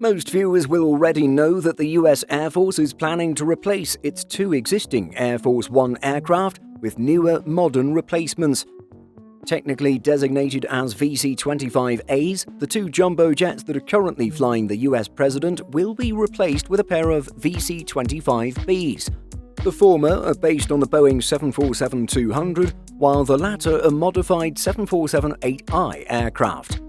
Most viewers will already know that the US Air Force is planning to replace its two existing Air Force One aircraft with newer, modern replacements. Technically designated as VC-25As, the two jumbo jets that are currently flying the US president will be replaced with a pair of VC-25Bs. The former are based on the Boeing 747-200, while the latter are modified 747-8i aircraft.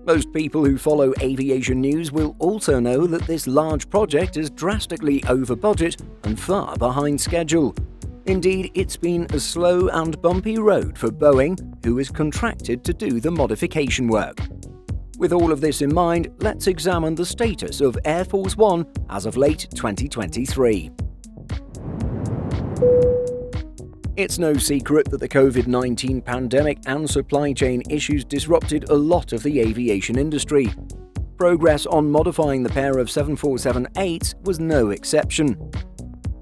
Most people who follow aviation news will also know that this large project is drastically over budget and far behind schedule. Indeed, it's been a slow and bumpy road for Boeing, who is contracted to do the modification work. With all of this in mind, let's examine the status of Air Force One as of late 2023. It's no secret that the COVID-19 pandemic and supply chain issues disrupted a lot of the aviation industry. Progress on modifying the pair of 747-8s was no exception.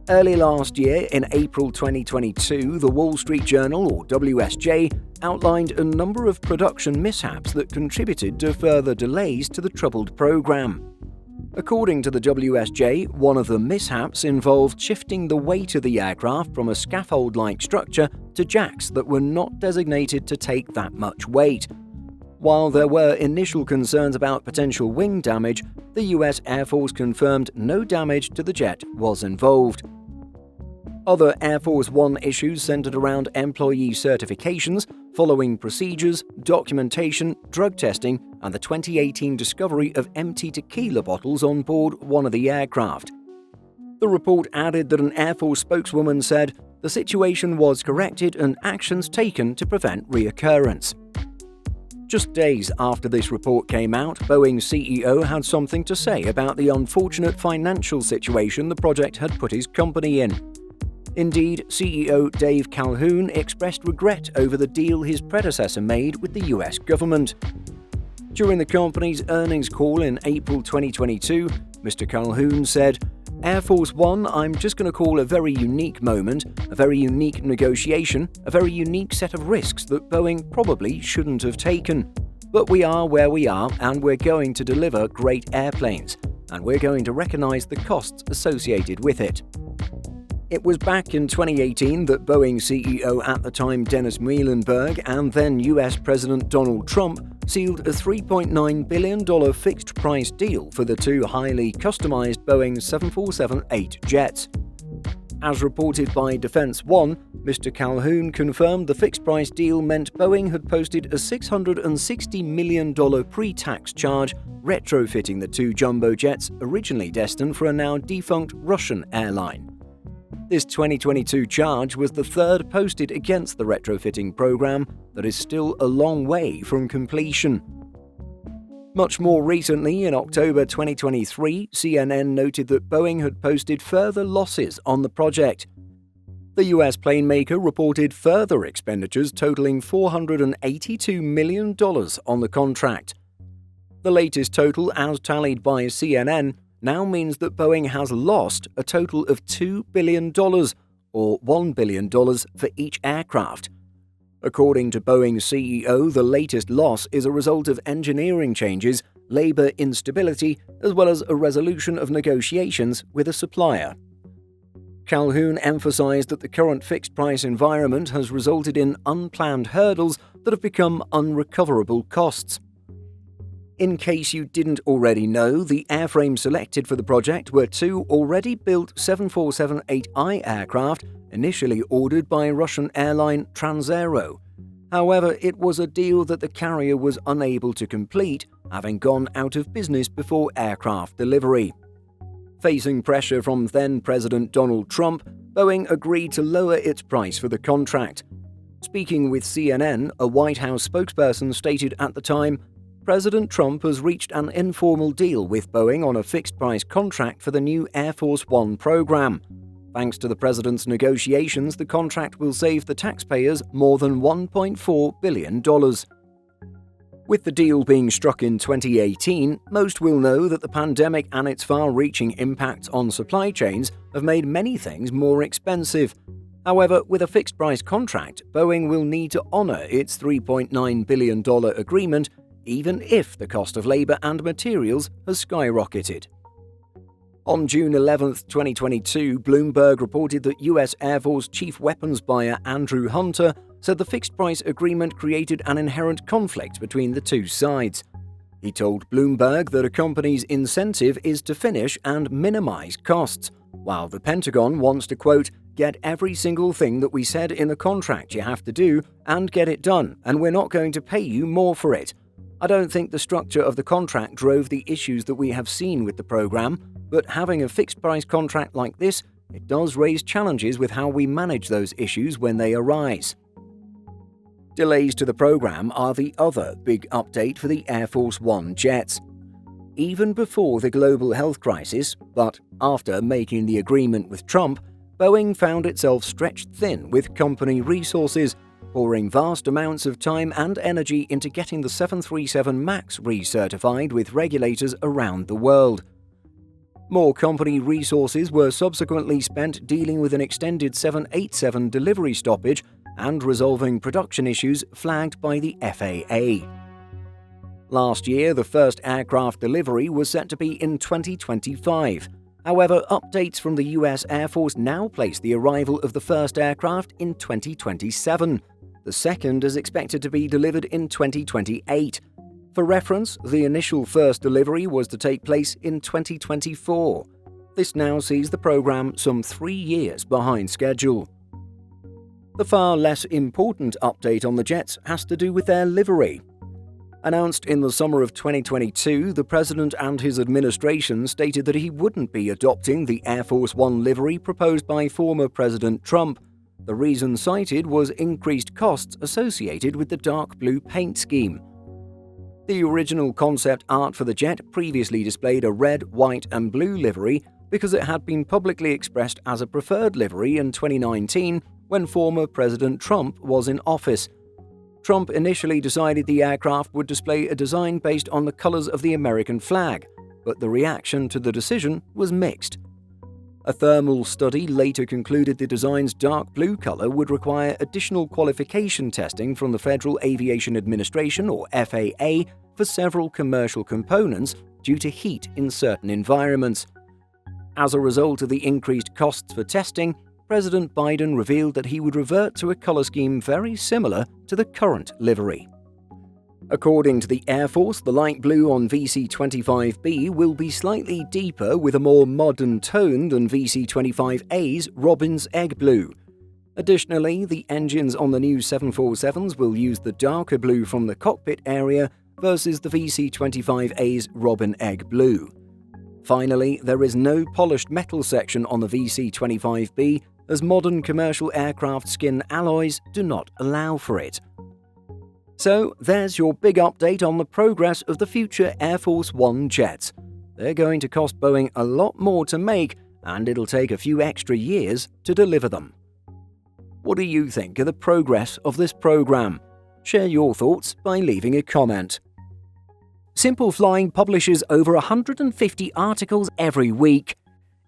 Early last year, in April 2022, the Wall Street Journal, or WSJ, outlined a number of production mishaps that contributed to further delays to the troubled program. According to the WSJ, one of the mishaps involved shifting the weight of the aircraft from a scaffold-like structure to jacks that were not designated to take that much weight. While there were initial concerns about potential wing damage, the US Air Force confirmed no damage to the jet was involved. Other Air Force One issues centered around employee certifications, following procedures, documentation, drug testing, and the 2018 discovery of empty tequila bottles on board one of the aircraft. The report added that an Air Force spokeswoman said the situation was corrected and actions taken to prevent reoccurrence. Just days after this report came out, Boeing's CEO had something to say about the unfortunate financial situation the project had put his company in. Indeed, CEO Dave Calhoun expressed regret over the deal his predecessor made with the US government. During the company's earnings call in April 2022, Mr. Calhoun said, "Air Force One, I'm just going to call a very unique moment, a very unique negotiation, a very unique set of risks that Boeing probably shouldn't have taken. But we are where we are, and we're going to deliver great airplanes, and we're going to recognize the costs associated with it." It was back in 2018 that Boeing CEO at the time Dennis Muilenburg and then US President Donald Trump sealed a $3.9 billion fixed-price deal for the two highly customized Boeing 747-8 jets. As reported by Defense One, Mr. Calhoun confirmed the fixed-price deal meant Boeing had posted a $660 million pre-tax charge retrofitting the two jumbo jets originally destined for a now-defunct Russian airline. This 2022 charge was the third posted against the retrofitting program that is still a long way from completion. Much more recently, in October 2023, CNN noted that Boeing had posted further losses on the project. The US plane maker reported further expenditures totaling $482 million on the contract. The latest total, as tallied by CNN, now means that Boeing has lost a total of $2 billion, or $1 billion for each aircraft. According to Boeing's CEO, the latest loss is a result of engineering changes, labor instability, as well as a resolution of negotiations with a supplier. Calhoun emphasized that the current fixed-price environment has resulted in unplanned hurdles that have become unrecoverable costs. In case you didn't already know, the airframe selected for the project were two already built 747-8i aircraft initially ordered by Russian airline Transaero. However, it was a deal that the carrier was unable to complete, having gone out of business before aircraft delivery. Facing pressure from then-President Donald Trump, Boeing agreed to lower its price for the contract. Speaking with CNN, a White House spokesperson stated at the time, President Trump has reached an informal deal with Boeing on a fixed-price contract for the new Air Force One program. Thanks to the president's negotiations, the contract will save the taxpayers more than $1.4 billion. With the deal being struck in 2018, most will know that the pandemic and its far-reaching impact on supply chains have made many things more expensive. However, with a fixed-price contract, Boeing will need to honor its $3.9 billion agreement even if the cost of labour and materials has skyrocketed. On June 11, 2022, Bloomberg reported that US Air Force Chief Weapons Buyer Andrew Hunter said the fixed-price agreement created an inherent conflict between the two sides. He told Bloomberg that a company's incentive is to finish and minimize costs, while the Pentagon wants to, quote, get every single thing that we said in the contract you have to do and get it done, and we're not going to pay you more for it. I don't think the structure of the contract drove the issues that we have seen with the program, but having a fixed-price contract like this, it does raise challenges with how we manage those issues when they arise. Delays to the program are the other big update for the Air Force One jets. Even before the global health crisis, but after making the agreement with Trump, Boeing found itself stretched thin with company resources, pouring vast amounts of time and energy into getting the 737 MAX recertified with regulators around the world. More company resources were subsequently spent dealing with an extended 787 delivery stoppage and resolving production issues flagged by the FAA. Last year, the first aircraft delivery was set to be in 2025. However, updates from the US Air Force now place the arrival of the first aircraft in 2027. The second is expected to be delivered in 2028. For reference, the initial first delivery was to take place in 2024. This now sees the program some 3 years behind schedule. The far less important update on the jets has to do with their livery. Announced in the summer of 2022, the President and his administration stated that he wouldn't be adopting the Air Force One livery proposed by former President Trump. The reason cited was increased costs associated with the dark blue paint scheme. The original concept art for the jet previously displayed a red, white and blue livery because it had been publicly expressed as a preferred livery in 2019 when former President Trump was in office. Trump initially decided the aircraft would display a design based on the colors of the American flag, but the reaction to the decision was mixed. A thermal study later concluded the design's dark blue color would require additional qualification testing from the Federal Aviation Administration, or FAA, for several commercial components due to heat in certain environments. As a result of the increased costs for testing, President Biden revealed that he would revert to a color scheme very similar to the current livery. According to the Air Force, the light blue on VC-25B will be slightly deeper with a more modern tone than VC-25A's Robin's Egg Blue. Additionally, the engines on the new 747s will use the darker blue from the cockpit area versus the VC-25A's Robin Egg Blue. Finally, there is no polished metal section on the VC-25B, as modern commercial aircraft skin alloys do not allow for it. So, there's your big update on the progress of the future Air Force One jets. They're going to cost Boeing a lot more to make, and it'll take a few extra years to deliver them. What do you think of the progress of this program? Share your thoughts by leaving a comment. Simple Flying publishes over 150 articles every week.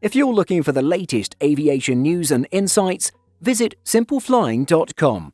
If you're looking for the latest aviation news and insights, visit simpleflying.com.